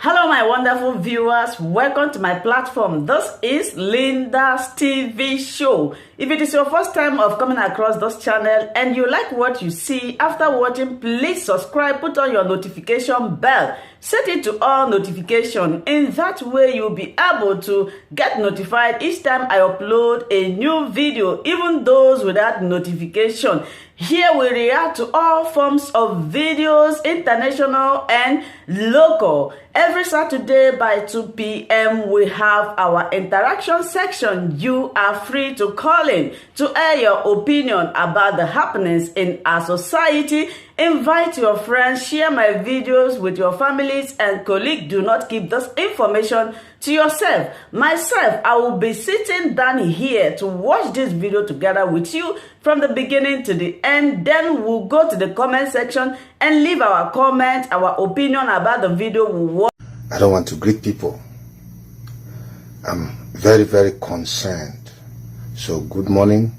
Hello my wonderful viewers, welcome to my platform. This is Linda's TV show. If it is your first time of coming across this channel and you like what you see after watching, please subscribe, put on your notification bell, set it to all notification. In that way you'll be able to get notified each time I upload a new video, even those without notification. Here we react to all forms of videos, international and local. Every Saturday by 2 p.m. we have our interaction section. You are free to call in to air your opinion about the happenings in our society. Invite your friends, share my videos with your families and colleagues. Do not keep this information to yourself. Myself, I will be sitting down here to watch this video together with you from the beginning to the end. Then we'll go to the comment section and leave our comment, our opinion about the video we watch. I don't want to greet people. I'm very, very concerned. So good morning,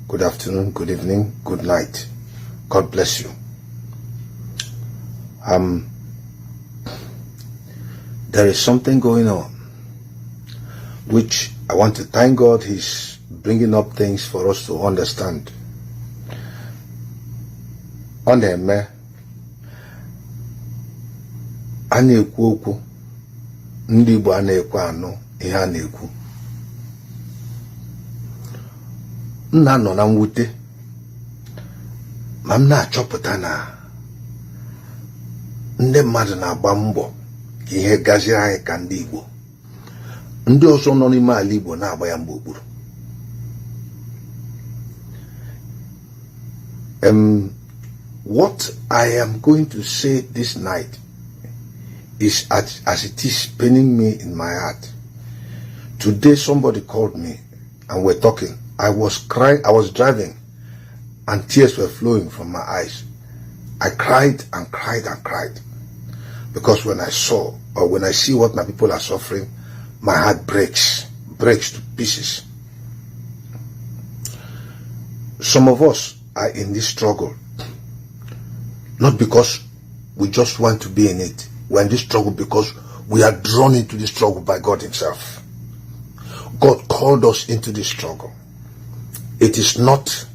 good afternoon, good evening, good night. God bless you. There is something going on, which I want to thank God He's bringing up things for us to understand. On the me, ana-ekwu okwu, ndị Igbo ana-ekwu anụ ihe a na-ekwu. M na-anọ na mwute, ma m na-achọpụta na ndị mmadụ na-agba mbọ ka ihe gaziere anyị ka ndị Igbo. Ndị ọzọ nọ n'ime ala Igbo na-agba ya mgbugburu. What I am going to say this night is as it is paining me in my heart. Today somebody called me and we're talking. I was crying, I was driving and tears were flowing from my eyes. I cried and cried and cried because when I saw or when I see what my people are suffering, my heart breaks to pieces. Some of us are in this struggle, not because we just want to be in it. We're in this struggle because we are drawn into this struggle by God Himself. God called us into this struggle. It is not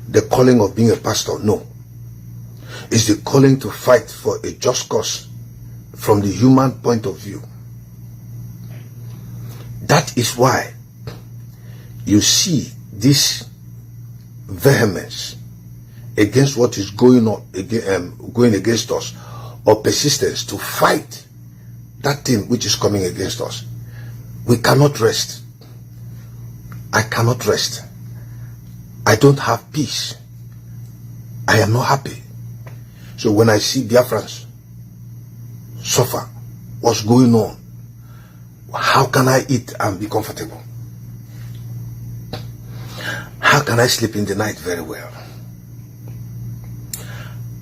the calling of being a pastor, no. It's the calling to fight for a just cause from the human point of view. That is why you see this vehemence against what is going on, going against us, or persistence to fight that thing which is coming against us. We cannot rest. I cannot rest. I don't have peace. I am not happy. So when I see Biafrans suffer, what's going on? How can I eat and be comfortable? How can I sleep in the night very well?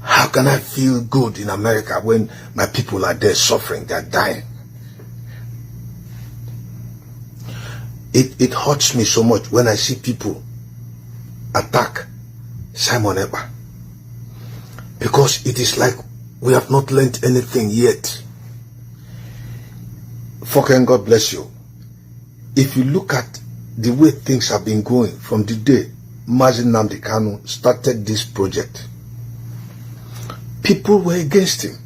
How can I feel good in America when my people are there suffering, they're dying? It hurts me so much when I see people attack Simon Eber, because it is like we have not learned anything yet. Fucking God bless you. If you look at the way things have been going from the day Nnamdi Kanu started this project, people were against him.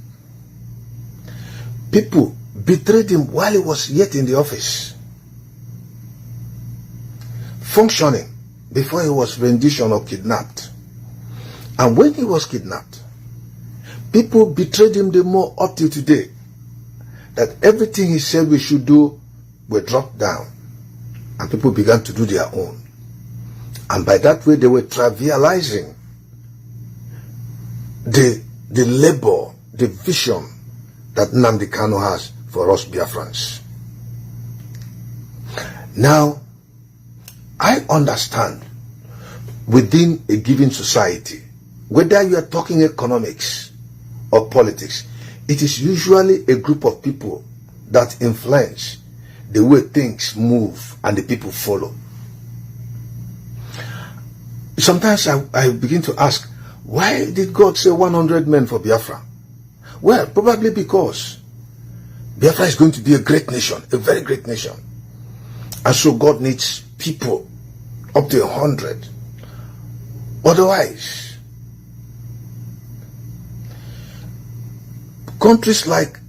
People betrayed him while he was yet in the office, functioning before he was rendition or kidnapped. And when he was kidnapped, people betrayed him the more up till today, that everything he said we should do were dropped down and people began to do their own. And by that way they were trivializing the labor, the vision that Nnamdi Kanu has for us Biafrans. Now, I understand within a given society, whether you are talking economics or politics, it is usually a group of people that influence the way things move and the people follow. Sometimes I begin to ask, why did God say 100 men for Biafra? Well, probably because Biafra is going to be a great nation, a very great nation. And so God needs people up to 100. Otherwise, countries like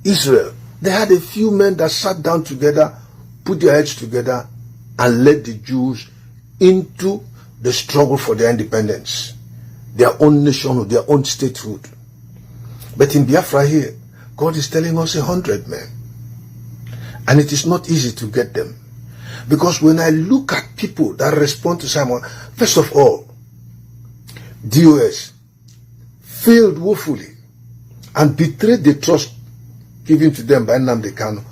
Israel, they had a few men that sat down together, put their heads together, and led the Jews into the struggle for their independence, their own nationhood, their own statehood. But in Biafra here, God is telling us 100 men. And it is not easy to get them. Because when I look at people that respond to Simon, first of all, DOS failed woefully and betrayed the trust given to them by Nnamdi Kanu.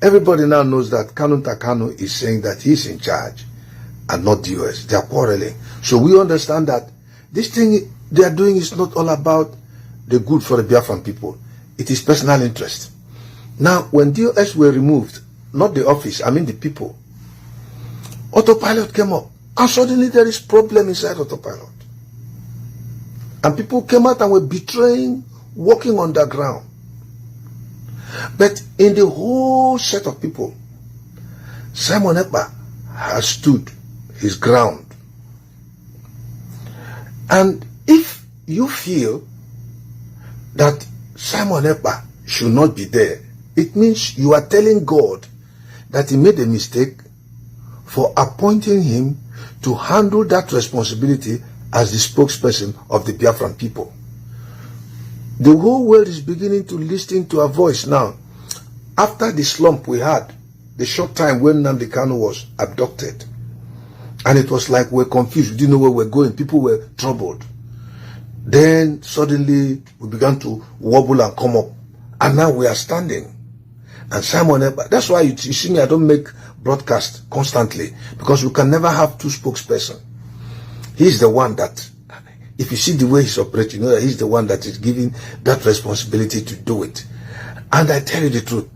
Everybody now knows that Kanu is saying that he's in charge and not DOS. They are quarreling. So we understand that this thing they are doing is not all about the good for the Biafran people. It is personal interest. Now, when DOS were removed, not the office, I mean the people, autopilot came up. And suddenly there is problem inside autopilot. And people came out and were betraying, walking underground. But in the whole set of people, Simon Ekpa has stood his ground. And if you feel that Simon Ekpa should not be there, it means you are telling God that he made a mistake for appointing him to handle that responsibility as the spokesperson of the Biafran people. The whole world is beginning to listen to a voice now. After the slump we had, the short time when Nnamdi Kanu was abducted, and it was like we're confused, we didn't know where we're going, people were troubled. Then suddenly we began to wobble and come up, and now we are standing. And Simon Ekpa, that's why you see me, I don't make broadcast constantly, because you can never have two spokespersons. He's the one that, if you see the way he's operating, you know that he's the one that is giving that responsibility to do it. And I tell you the truth,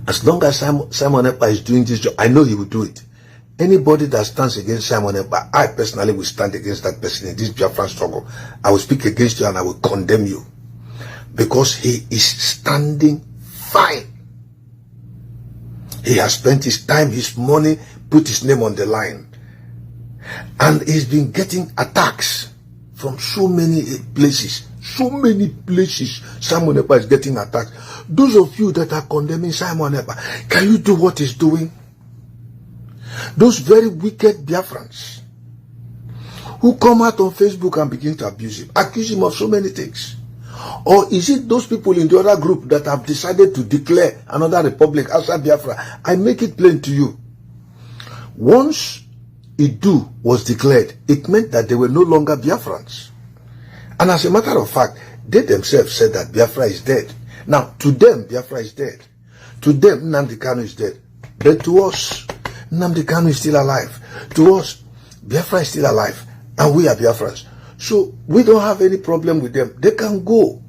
as long as Simon Ekpa is doing this job, I know he will do it. Anybody that stands against Simon Ekpa, I personally will stand against that person in this Biafran struggle. I will speak against you and I will condemn you. Because he is standing fine. He has spent his time, his money, put his name on the line. And he's been getting attacks from so many places. So many places Simon Ekpa is getting attacked. Those of you that are condemning Simon Ekpa, can you do what he's doing? Those very wicked Biafrans who come out on Facebook and begin to abuse him, accuse him of so many things. Or is it those people in the other group that have decided to declare another republic outside Biafra? I make it plain to you. Once Idu was declared, it meant that they were no longer Biafrans. And as a matter of fact, they themselves said that Biafra is dead. Now, to them, Biafra is dead. To them, Nnamdi Kanu is dead. But to us, Nnamdi Kanu is still alive. To us, Biafra is still alive. And we are Biafrans. So, we don't have any problem with them. They can go.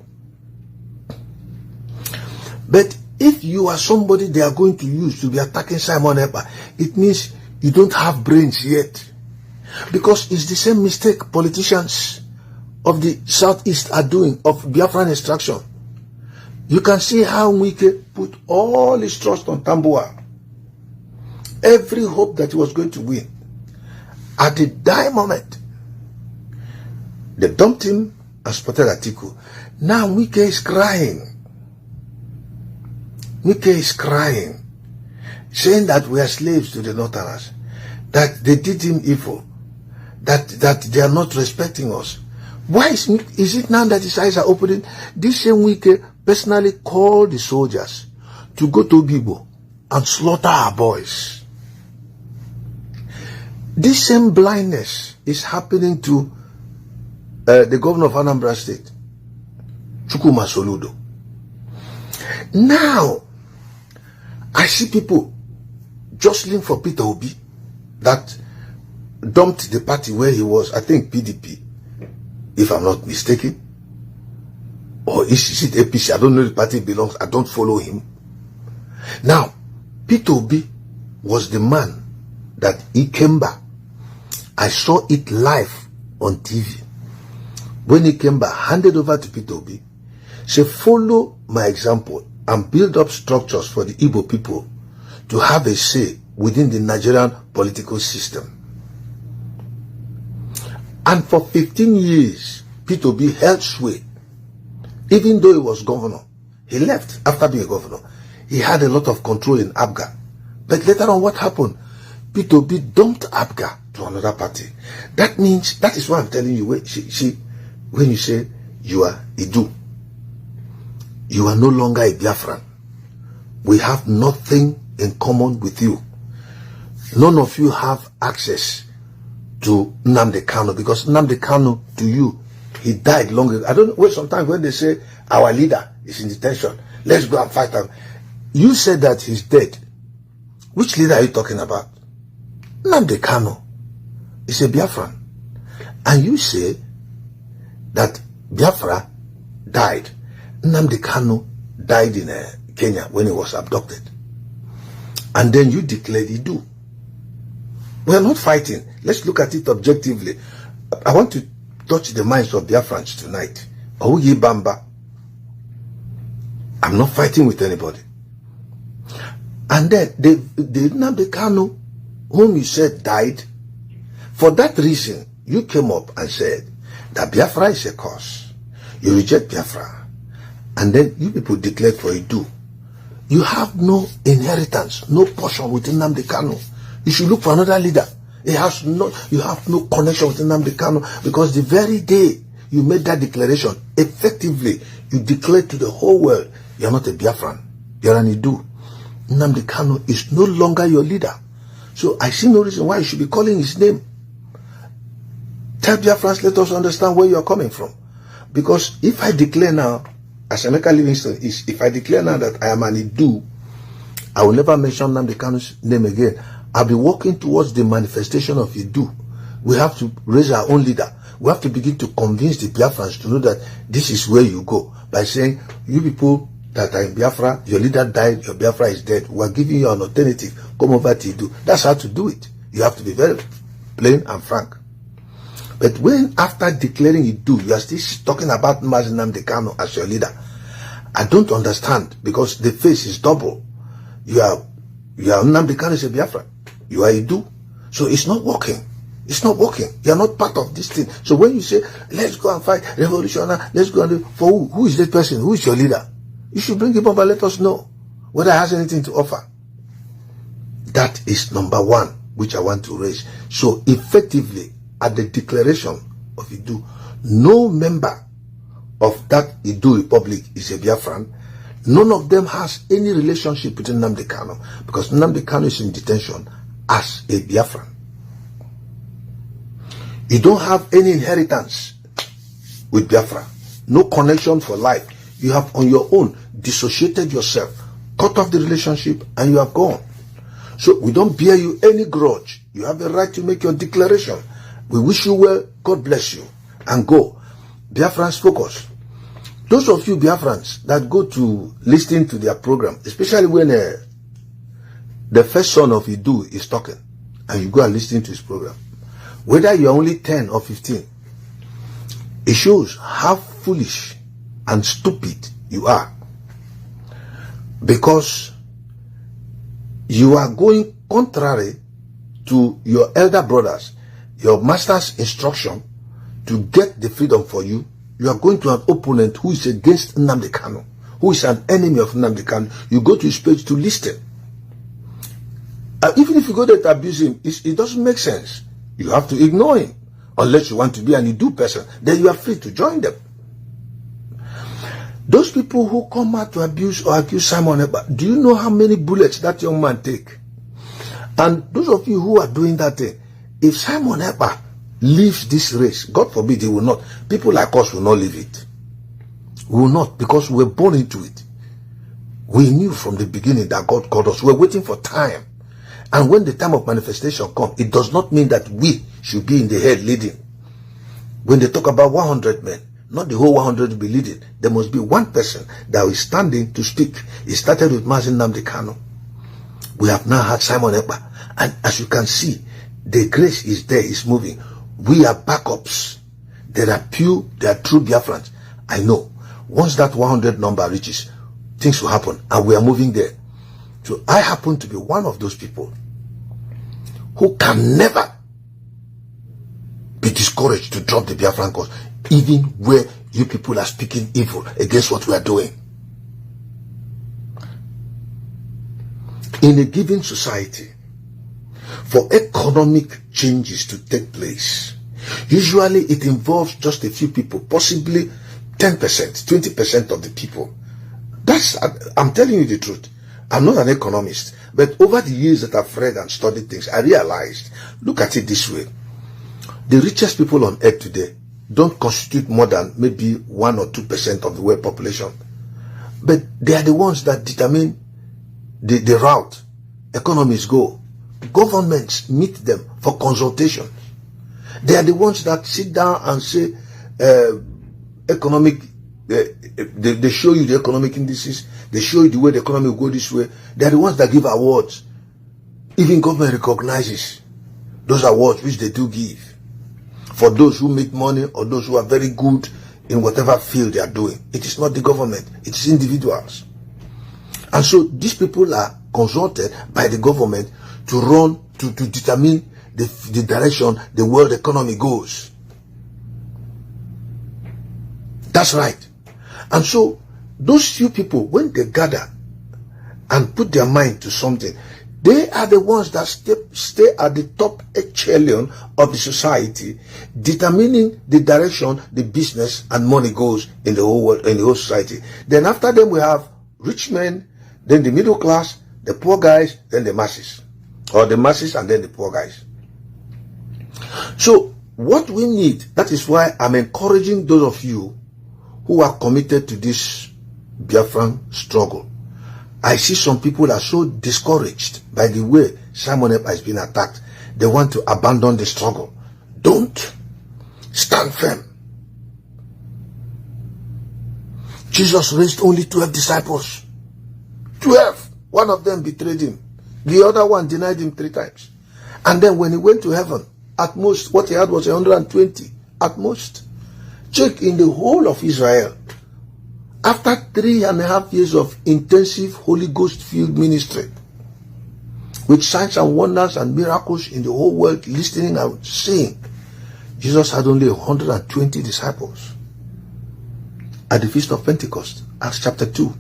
But if you are somebody they are going to use to be attacking Simon Ekpa, it means you don't have brains yet. Because it's the same mistake politicians of the Southeast are doing, of Biafran extraction. You can see how Wike put all his trust on Tambuwal. Every hope that he was going to win. At the die moment, they dumped him and spotted Atiku. Now Wike is crying. Wike is crying, saying that we are slaves to the Northerners, that they did him evil, that they are not respecting us. Why is it now that his eyes are opening? This same Wike personally called the soldiers to go to Bibo and slaughter our boys. This same blindness is happening to the governor of Anambra State, Chukwuma Soludo. Now, I see people jostling for Peter Obi that dumped the party where he was, I think PDP, if I'm not mistaken. Or is it APC? I don't know the party belongs. I don't follow him. Now, Peter Obi was the man that Ikemba, I saw it live on TV. When Ikemba handed over to Peter Obi, say, follow my example. and build up structures for the Igbo people to have a say within the Nigerian political system. And for 15 years, P2B held sway. Even though he was governor, he left after being a governor. He had a lot of control in Abga. But later on, what happened? P2B dumped Abga to another party. That means, that is why I'm telling you, when you say you are Idu, you are no longer a Biafran. We have nothing in common with you. None of you have access to Nnamdi Kanu, because Nnamdi Kanu, to you, he died long ago. I don't know, well, sometimes when they say our leader is in detention, let's go and fight him. You said that he's dead. Which leader are you talking about? Nnamdi Kanu is a Biafran. And you say that Biafra died. Nnamdi Kanu died in Kenya when he was abducted. And then you declared Idu. We are not fighting. Let's look at it objectively. I want to touch the minds of Biafrans tonight. Ouye Bamba. I'm not fighting with anybody. And then the Nnamdi Kanu, whom you said died, for that reason, you came up and said that Biafra is a cause. You reject Biafra. And then you people declared for Idu. You have no inheritance, no portion with Nnamdi Kanu. You should look for another leader. You have no connection with Nnamdi Kanu, because the very day you made that declaration, effectively, you declared to the whole world, you are not a Biafran, you are an Idu. Nnamdi Kanu is no longer your leader. So I see no reason why you should be calling his name. Tell Biafrans, let us understand where you are coming from. Because if I declare now, as Emeka Livingston is, if I declare now that I am an Idu, I will never mention Nnamdi Kanu's name again. I'll be working towards the manifestation of Idu. We have to raise our own leader. We have to begin to convince the Biafrans to know that this is where you go. By saying, you people that are in Biafra, your leader died, your Biafra is dead. We are giving you an alternative. Come over to Idu. That's how to do it. You have to be very plain and frank. But when after declaring Idu, you are still talking about Nnamdi Kanu as your leader, I don't understand, because the face is double. You are Nnamdi Kanu is a Biafra. You are Idu. So it's not working. It's not working. You are not part of this thing. So when you say, let's go and fight revolutionary, let's go and do, for who? Who is that person? Who is your leader? You should bring him up and let us know whether he has anything to offer. That is number one, which I want to raise. So effectively, at the declaration of Idu, no member of that Idu Republic is a Biafran. None of them has any relationship with Nnamdi Kanu, because Nnamdi Kanu is in detention as a Biafran. You don't have any inheritance with Biafra. No connection for life. You have on your own dissociated yourself, cut off the relationship, and you have gone. So we don't bear you any grudge. You have a right to make your declaration. We wish you well. God bless you. And go. Biafrans, focus. Those of you Biafrans that go to listen to their program, especially when the first son of Idu is talking, and you go and listen to his program, whether you are only 10 or 15, it shows how foolish and stupid you are. Because you are going contrary to your elder brothers, your master's instruction to get the freedom for you. You are going to an opponent who is against Nnamdi Kanu, who is an enemy of Nnamdi Kanu. You go to his page to listen. Even if you go there to abuse him, it doesn't make sense. You have to ignore him. Unless you want to be an Idu person, then you are free to join them. Those people who come out to abuse or accuse Simon Ekpa, do you know how many bullets that young man take? And those of you who are doing that thing, if Simon Ekpa leaves this race, God forbid he will not, people like us will not leave it. We will not, because we were born into it. We knew from the beginning that God called us. We were waiting for time. And when the time of manifestation comes, it does not mean that we should be in the head leading. When they talk about 100 men, not the whole 100 will be leading. There must be one person that is standing to speak. It started with Nnamdi Kanu. We have now had Simon Ekpa. And as you can see, the grace is there, is moving. We are backups. There are true Biafrans. I know. Once that 100 number reaches, things will happen, and we are moving there. So I happen to be one of those people who can never be discouraged to drop the Biafran cause, even where you people are speaking evil against what we are doing. In a given society, for economic changes to take place, usually it involves just a few people, possibly 10%, 20% of the people. I'm telling you the truth. I'm not an economist, but over the years that I've read and studied things, I realized, look at it this way. The richest people on earth today don't constitute more than maybe 1 or 2% of the world population. But they are the ones that determine the route economies go. Governments meet them for consultation. They are the ones that sit down and say, economic, they show you the economic indices, they show you the way the economy will go this way. They are the ones that give awards. Even government recognizes those awards which they do give for those who make money or those who are very good in whatever field they are doing. It is not the government, it is individuals. And so these people are consulted by the government to run, to determine the direction the world economy goes. That's right. And so those few people, when they gather and put their mind to something, they are the ones that stay at the top echelon of the society, determining the direction the business and money goes in the whole world, in the whole society. Then after them we have rich men, then the middle class, the poor guys, then the masses. Or the masses and then the poor guys. So what we need, that is why I'm encouraging those of you who are committed to this Biafran struggle. I see some people are so discouraged by the way Simon Ekpa has been attacked. They want to abandon the struggle. Don't. Stand firm. Jesus raised only 12 disciples. 12. One of them betrayed him. The other one denied him 3 times. And then when he went to heaven, at most, what he had was 120. At most. Check in the whole of Israel. After 3.5 years of intensive Holy Ghost filled ministry, with signs and wonders and miracles in the whole world listening and seeing, Jesus had only 120 disciples. At the Feast of Pentecost, Acts chapter 2.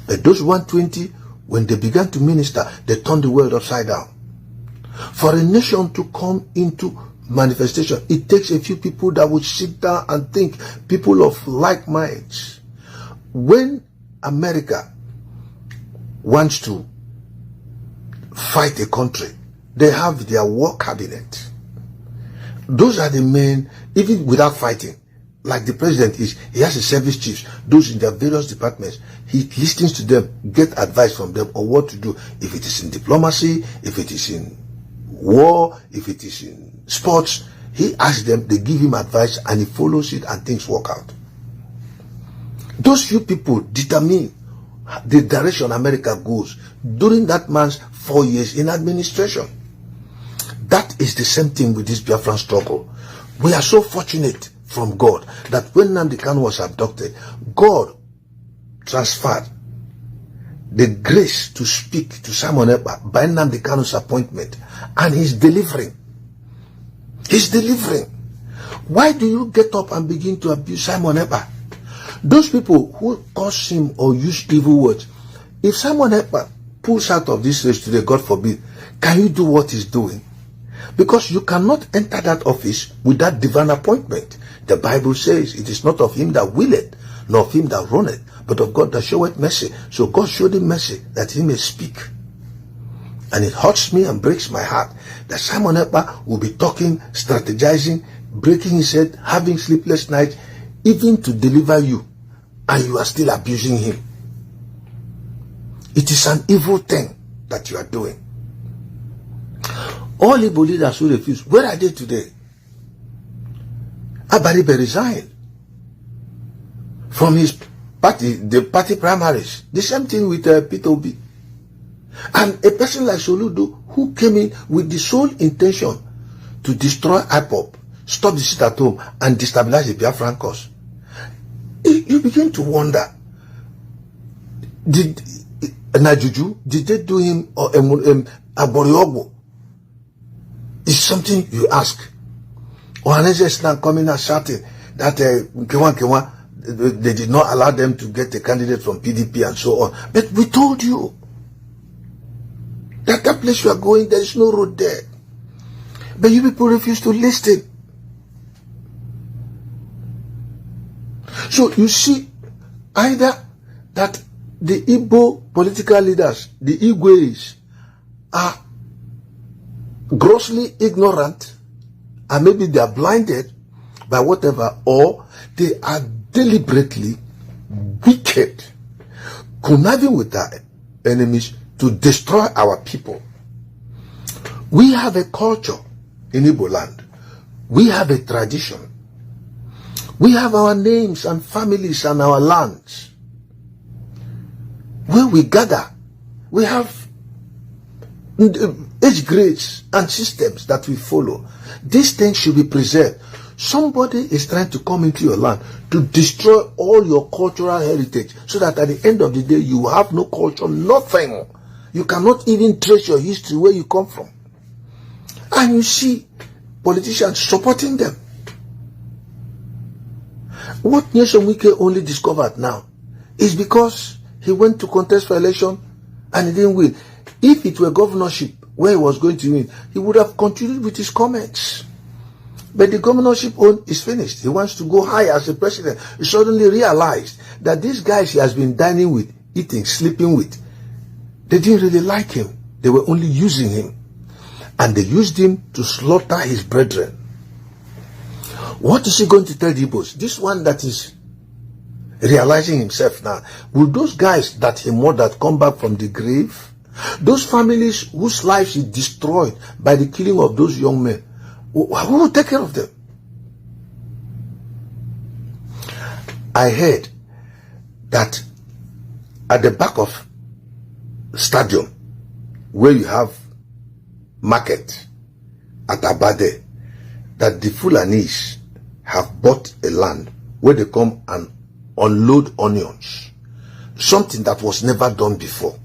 But those 120, when they began to minister, they turned the world upside down. For a nation to come into manifestation, it takes a few people that would sit down and think, people of like minds. When America wants to fight a country, they have their war cabinet. Those are the men, even without fighting, like the president is, he has a service chiefs, those in their various departments. He listens to them, get advice from them on what to do. If it is in diplomacy, if it is in war, if it is in sports, he asks them, they give him advice, and he follows it, and things work out. Those few people determine the direction America goes during that man's 4 years in administration. That is the same thing with this Biafran struggle. We are so fortunate from God that when Nnamdi Kanu was abducted, God transferred the grace to speak to Simon Ekpa by Nnamdi Kanu's appointment, and he's delivering. He's delivering. Why do you get up and begin to abuse Simon Ekpa? Those people who curse him or use evil words, if Simon Ekpa pulls out of this race today, God forbid, can you do what he's doing? Because you cannot enter that office with that divine appointment. The Bible says it is not of him that willeth, nor of him that runneth, but of God that showeth mercy. So God showed him mercy that he may speak. And it hurts me and breaks my heart that Simon Ekpa will be talking, strategizing, breaking his head, having sleepless nights, even to deliver you, and you are still abusing him. It is an evil thing that you are doing. All Igbo leaders who refuse, where are they today? Abaribe resigned from his party, the party primaries. The same thing with Peter Obi. And a person like Soludo, who came in with the sole intention to destroy IPOP, stop the sit at home, and destabilize the Biafran cause. You begin to wonder, Did Najuju, did they do him or Aboriogo? It's something you ask. Or unless now coming and shouting that they did not allow them to get a candidate from PDP and so on. But we told you that place you are going, there is no road there. But you people refuse to listen. So you see, either that the Igbo political leaders, the Igwes, are grossly ignorant, and maybe they are blinded by whatever, or they are deliberately wicked, conniving with our enemies to destroy our people. We have a culture in Igbo land. We have a tradition. We have our names and families and our lands where we gather. We have age grades and systems that we follow. These things should be preserved. Somebody is trying to come into your land to destroy all your cultural heritage, so that at the end of the day you have no culture, nothing. You cannot even trace your history, where you come from. And you see politicians supporting them. What Nyesom Wike only discovered now is because he went to contest for election and he didn't win. If it were governorship where he was going to win, he would have continued with his comments. But the governorship own is finished. He wants to go higher as a president. He suddenly realized that these guys he has been dining with, eating, sleeping with, they didn't really like him. They were only using him. And they used him to slaughter his brethren. What is he going to tell the Igbos? This one that is realizing himself now, will those guys that he murdered come back from the grave? Those families whose lives he destroyed by the killing of those young men, who will take care of them? I heard that at the back of stadium, where you have market at Abade, that the Fulanis have bought a land where they come and unload onions. Something that was never done before.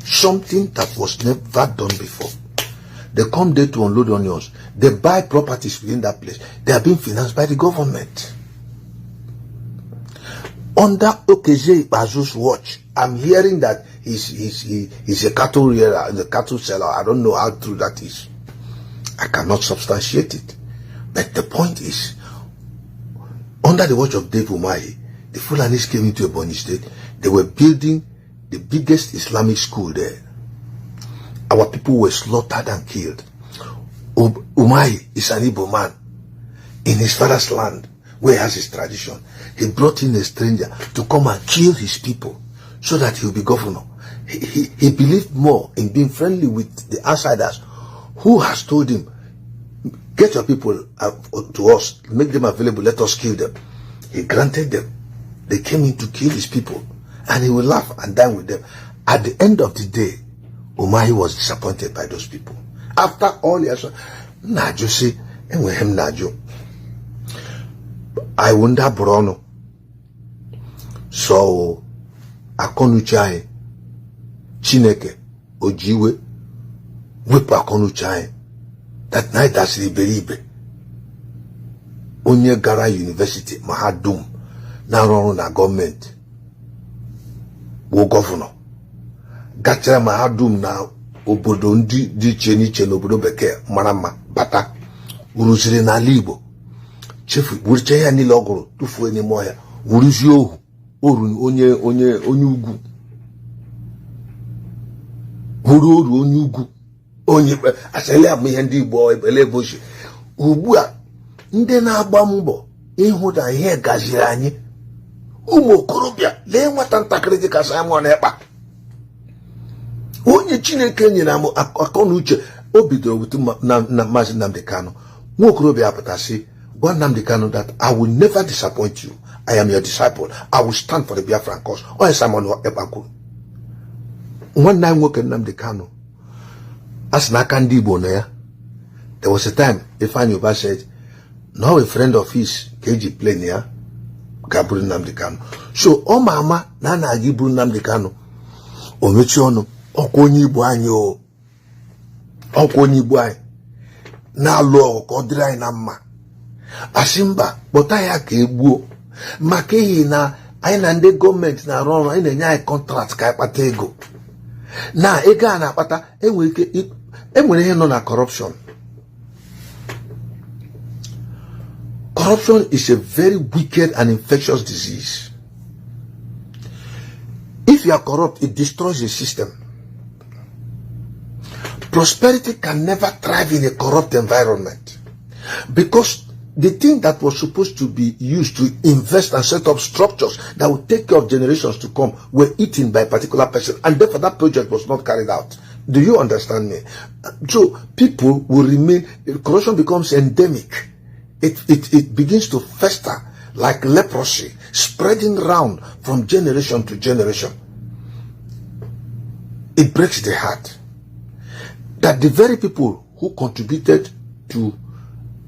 Something that was never done before. They come there to unload onions. They buy properties within that place. They are being financed by the government. Under Okeje Bazu's watch, I'm hearing that he's a cattle rearer, the cattle seller. I don't know how true that is. I cannot substantiate it. But the point is, under the watch of Dave Umahi, the Fulanis came into Ebonyi State. They were building the biggest Islamic school there. Our people were slaughtered and killed. Umahi is an Igbo man in his father's land, where he has his tradition. He brought in a stranger to come and kill his people so that he will be governor. He believed more in being friendly with the outsiders, who has told him, get your people to us, make them available, let us kill them. He granted them. They came in to kill his people, and he will laugh and dine with them. At the end of the day, Umahi was disappointed by those people. After all, he has Najo say, and with him Najo, I wonder Bruno. So Akonuchai Chineke Ojiwe whip Akonuchai. That night that's Iberibe. Onye Gara University, Mahadum, now run na government. Wo governor. Gachara Mahadum na obodo ndi di cheniche n'obodo bekee marama bata. Uruziri na Igbo. Chefu wuriche ya niile oguru tufuo n'ime ọhịa. Wuruzi ohu oru onye ugwu. Huru oru onye ugwu. Onye asele am ihe ndị Igbo ebele boshi. Ugbu a ndị na-agba mbọ ịhụ na ihe gaziri anyị. Ụmụ okorobịa lee nwata ntakịrị dị ka Simon Ekpa. Onye Chineke nyere am akọ na uche o bidoro wutu na Maazị Nnamdi Kanu. Nwa okorobịa apụtasị gwa Nnamdi Kanu that I will never disappoint you. I am your disciple. I will stand for the Biafran cause. Onye Simon Ekpa kwuru. Nwanne anyị nwoke Nnamdi Kanu as n'aka ndị Igbo na ya. There was a time Ifeanyi Uba said, no, a friend of his, KG plane ya, ga-abụrụ Nnamdi Kanu. So ọ ma ama na a na-aga iburu Nnamdi Kanu, o mechie ọnụ, ọkwa onye Igbo anyị o, ọkwa onye Igbo anyị na-alụ ọgụ ka ọ dịrị anyị na mma. Asị mba, kpọta ya ka egbuo, maka ihi na anyị na ndị gọọmenti na-arụ ọrụ, anyị na-enye anyị kọntrakt ka anyị kpata ego. Na ego a na-akpata enwere ihe nọ na corruption. Corruption is a very wicked and infectious disease. If you are corrupt, it destroys the system. Prosperity can never thrive in a corrupt environment, because the thing that was supposed to be used to invest and set up structures that would take care of generations to come were eaten by a particular person, and therefore that project was not carried out. Do you understand me? So people will remain, corruption becomes endemic. It begins to fester like leprosy, spreading round from generation to generation. It breaks the heart that the very people who contributed to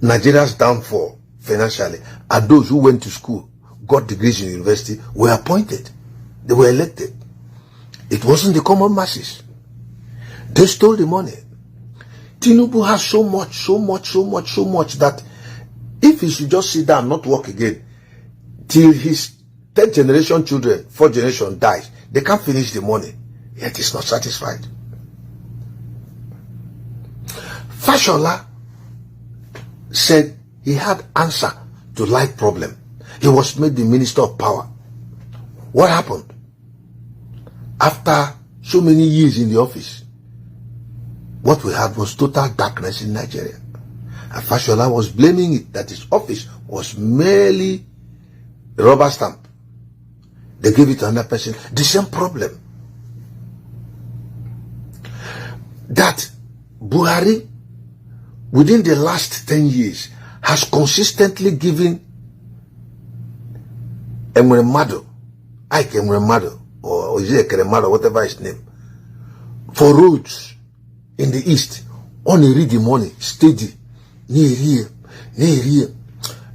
Nigeria's downfall financially are those who went to school, got degrees in university, were appointed. They were elected. It wasn't the common masses. They stole the money. Tinubu has so much that if he should just sit down and not work again till his 10th generation children, 4th generation dies, they can't finish the money, yet he's not satisfied. Fashola said he had answer to life problem. He was made the minister of power. What happened? After so many years in the office, what we had was total darkness in Nigeria. And Fashola was blaming it that his office was merely a rubber stamp. They gave it to another person. The same problem. That Buhari, within the last 10 years, has consistently given Emremado, Ike Emremado, or Ezekiel, whatever his name, for roads in the east, on a ready money, steady, near here,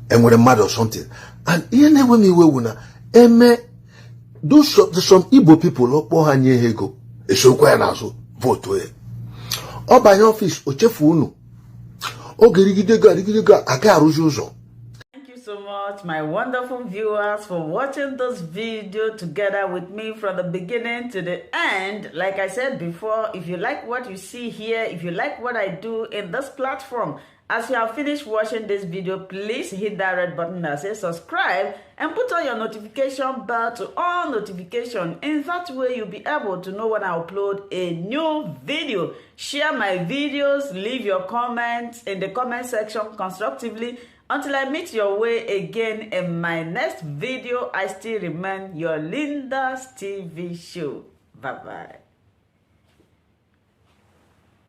Emremado or something. And here never me wuna, those some Igbo people, Hanye Hego, a so quiet also, vote to it. Or by office, or Chefuno. Thank you so much, my wonderful viewers, for watching this video together with me from the beginning to the end. Like I said before, if you like what you see here, if you like what I do in this platform, as you have finished watching this video, please hit that red button that says subscribe and put on your notification bell to all notification. In that way, you'll be able to know when I upload a new video. Share my videos, leave your comments in the comment section constructively. Until I meet your way again in my next video, I still remain your Linda's TV show. Bye-bye.